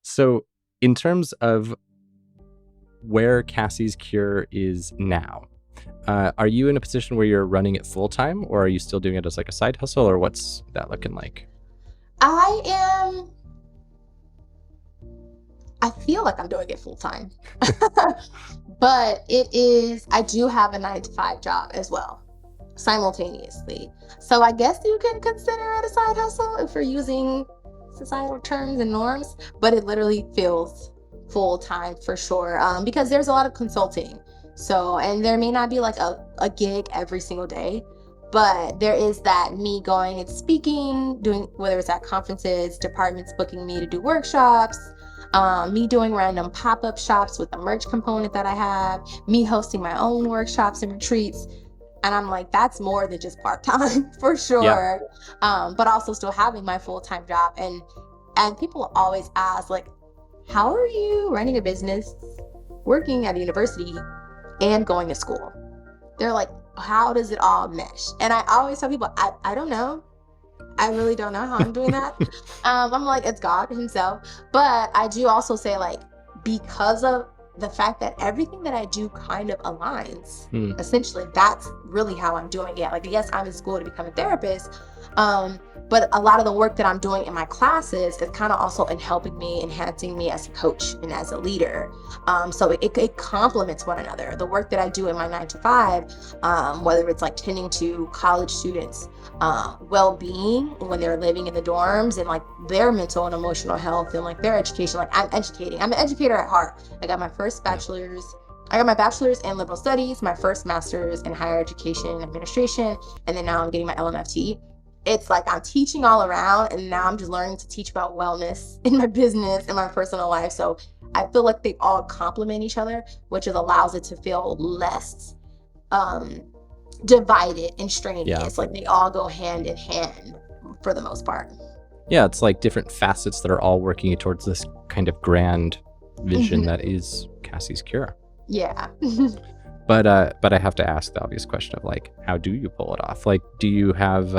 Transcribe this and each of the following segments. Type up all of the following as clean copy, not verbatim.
So in terms of where Cassie's Cure is now, are you in a position where you're running it full time, or are you still doing it as like a side hustle, or what's that looking like? I feel like I'm doing it full time, but I do have a 9 to 5 job as well, simultaneously. So I guess you can consider it a side hustle if we're using societal terms and norms, but it literally feels full time for sure, because there's a lot of consulting. So, and there may not be like a gig every single day, but there is that me going and speaking, doing, whether it's at conferences, departments booking me to do workshops, me doing random pop-up shops with the merch component that I have, me hosting my own workshops and retreats. And I'm like, that's more than just part-time for Yeah. sure. But also still having my full-time job. And people always ask, like, how are you running a business, working at a university, and going to school? They're like, how does it all mesh? And I always tell people, I don't know. I really don't know how I'm doing that. I'm like, it's God himself. But I do also say, like, because of the fact that everything that I do kind of aligns, essentially, that's really how I'm doing it. Like, yes, I'm in school to become a therapist, but a lot of the work that I'm doing in my classes is kind of also in helping me, enhancing me as a coach and as a leader. So it complements one another. The work that I do in my 9 to 5, whether it's like tending to college students, well-being when they're living in the dorms, and like their mental and emotional health, and like their education. Like, I'm an educator at heart. I got my bachelor's in liberal studies, my first master's in higher education administration, and then now I'm getting my LMFT. It's like I'm teaching all around, and now I'm just learning to teach about wellness in my business and my personal life. So I feel like they all complement each other, which allows it to feel less divided and strenuous. Like, they all go hand in hand for the most part. Yeah, it's like different facets that are all working towards this kind of grand vision that is Cassie's Cure. Yeah. But I have to ask the obvious question of, like, how do you pull it off? Like, do you have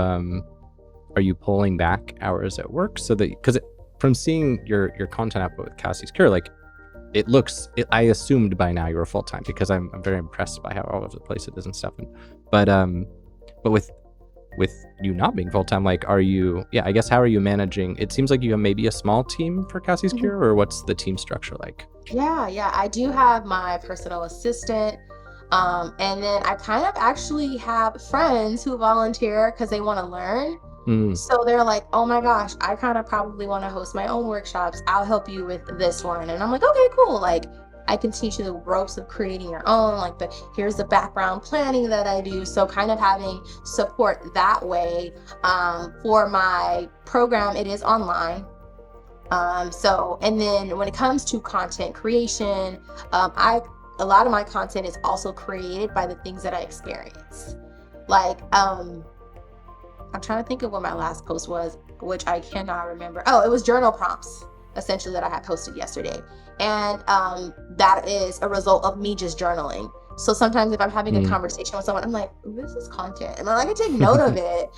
are you pulling back hours at work so that, because from seeing your content output with Cassie's Cure, like, I assumed by now you were full time, because I'm very impressed by how all over the place it is and stuff. But with you not being full time, like, are you? Yeah, I guess, how are you managing? It seems like you have maybe a small team for Cassie's Cure, or what's the team structure like? Yeah. I do have my personal assistant. And then I kind of actually have friends who volunteer because they want to learn. So they're like, oh my gosh, I kind of probably want to host my own workshops. I'll help you with this one. And I'm like, okay, cool. Like, I can teach you the ropes of creating your own, like, here's the background planning that I do. So kind of having support that way. For my program, it is online. And then when it comes to content creation, a lot of my content is also created by the things that I experience. Like, I'm trying to think of what my last post was, which I cannot remember. Oh, it was journal prompts, essentially, that I had posted yesterday. And that is a result of me just journaling. So sometimes if I'm having a conversation with someone, I'm like, this is content. And I can take note of it,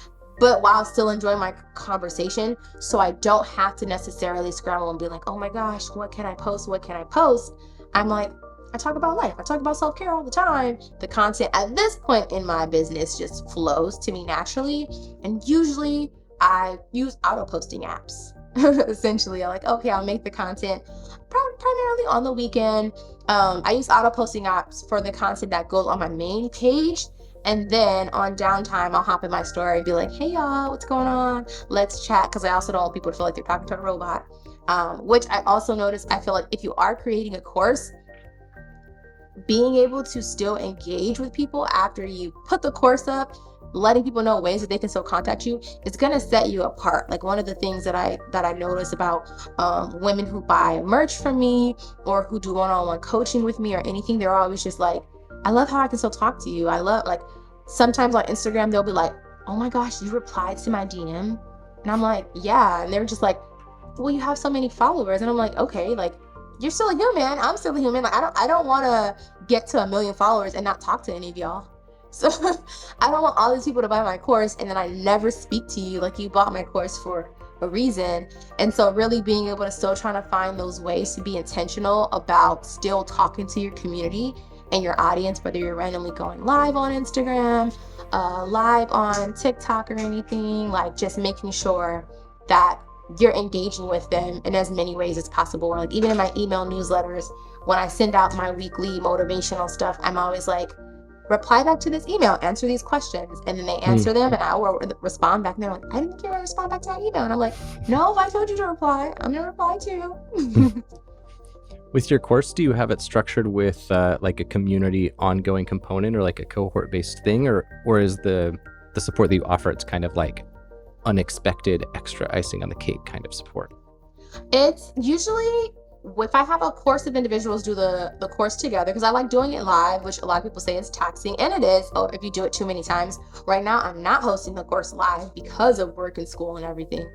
but while still enjoying my conversation. So I don't have to necessarily scramble and be like, oh my gosh, what can I post? What can I post? I'm like, I talk about life. I talk about self-care all the time. The content at this point in my business just flows to me naturally. And usually I use auto posting apps. Essentially, I'm like, okay, I'll make the content primarily on the weekend. I use auto posting apps for the content that goes on my main page. And then on downtime, I'll hop in my story and be like, hey y'all, what's going on? Let's chat. Because I also don't want people to feel like they're talking to a robot. Which I also noticed, I feel like if you are creating a course, being able to still engage with people after you put the course up, letting people know ways that they can still contact you, it's going to set you apart. Like, one of the things that I notice about women who buy merch from me or who do one-on-one coaching with me or anything, they're always just like, I love how I can still talk to you. I love, like, sometimes on Instagram, they'll be like, oh my gosh, you replied to my DM? And I'm like, yeah. And they're just like, well, you have so many followers. And I'm like, okay, like, you're still a human. I'm still a human. Like, I don't want to get to 1 million followers and not talk to any of y'all. So I don't want all these people to buy my course and then I never speak to you. Like, you bought my course for a reason. And so really being able to still trying to find those ways to be intentional about still talking to your community and your audience, whether you're randomly going live on Instagram, live on TikTok or anything, like just making sure that you're engaging with them in as many ways as possible. Or like even in my email newsletters, when I send out my weekly motivational stuff, I'm always like, reply back to this email, answer these questions. And then they answer them and I will respond back. And they're like, I didn't get to respond back to that email. And I'm like, no, I told you to reply. I'm going to reply too. With your course, do you have it structured with like a community ongoing component or like a cohort-based thing? Or is the support that you offer, it's kind of like unexpected extra icing on the cake kind of support? It's usually, if I have a course of individuals do the course together, because I like doing it live, which a lot of people say is taxing, and it is if you do it too many times. Right now, I'm not hosting the course live because of work and school and everything.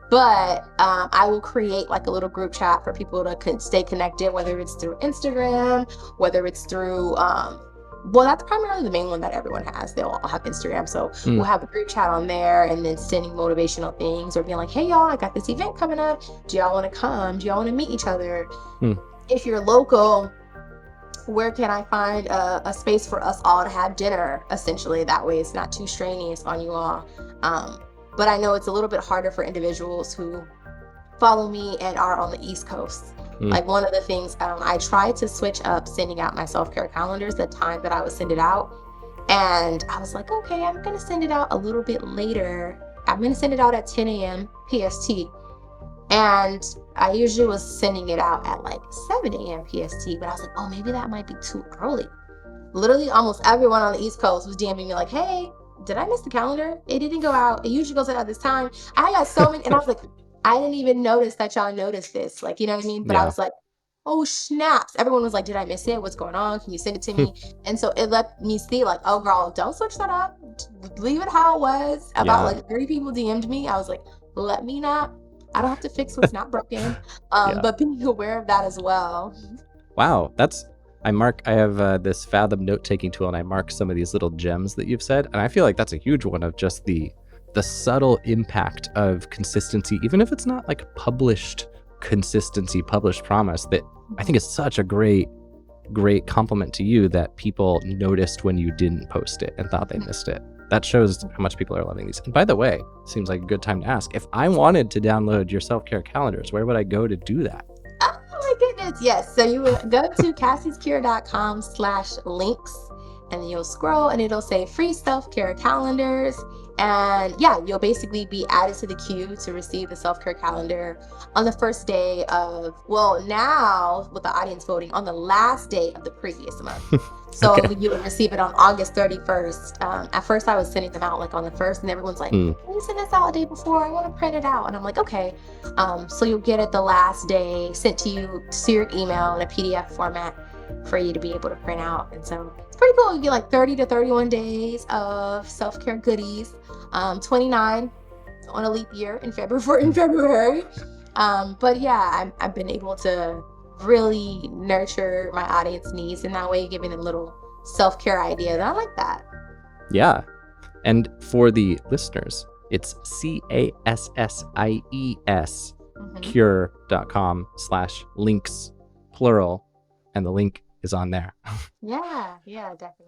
But I will create like a little group chat for people to stay connected, whether it's through Instagram, whether it's through, well, that's primarily the main one that everyone has. They'll all have Instagram. So we'll have a group chat on there and then sending motivational things or being like, hey, y'all, I got this event coming up. Do y'all want to come? Do y'all want to meet each other? If you're local, where can I find a space for us all to have dinner? Essentially, that way it's not too strenuous on you all. But I know it's a little bit harder for individuals who follow me and are on the East Coast. Like one of the things, I tried to switch up sending out my self-care calendars, the time that I would send it out. And I was like, okay, I'm going to send it out a little bit later. I'm going to send it out at 10 a.m. PST. And I usually was sending it out at like 7 a.m. PST. But I was like, oh, maybe that might be too early. Literally almost everyone on the East Coast was DMing me like, hey, did I miss the calendar? It didn't go out. It usually goes out at this time. I got so many, and I was like, I didn't even notice that y'all noticed this. Like, you know what I mean? But I was like, oh, snaps. Everyone was like, did I miss it? What's going on? Can you send it to me? And so it let me see like, oh, girl, don't switch that up. Leave it how it was. About like 30 people DM'd me. I was like, let me not. I don't have to fix what's not broken. But being aware of that as well. Wow. I have this Fathom note-taking tool, and I mark some of these little gems that you've said. And I feel like that's a huge one of just the subtle impact of consistency, even if it's not like published consistency, published promise, that I think is such a great compliment to you that people noticed when you didn't post it and thought they missed it. That shows how much people are loving these. And by the way, seems like a good time to ask, if I wanted to download your self-care calendars, where would I go to do that? My goodness, yes. So you would go to cassiescure.com/links and then you'll scroll and it'll say free self-care calendars. And yeah, you'll basically be added to the queue to receive the self-care calendar on the first day of, well, now with the audience voting, on the last day of the previous month. So you would receive it on August 31st. At first I was sending them out like on the 1st and everyone's like, can you send this out a day before? I want to print it out. And I'm like, okay. So you'll get it the last day sent to you to your email in a PDF format for you to be able to print out. And so it's pretty cool. You get like 30 to 31 days of self-care goodies, 29 on a leap year in February. But yeah, I've been able to really nurture my audience needs in that way, giving them little self-care ideas. I like that. Yeah. And for the listeners, it's CASSIES cure.com/links plural, and the link is on there. Yeah, definitely.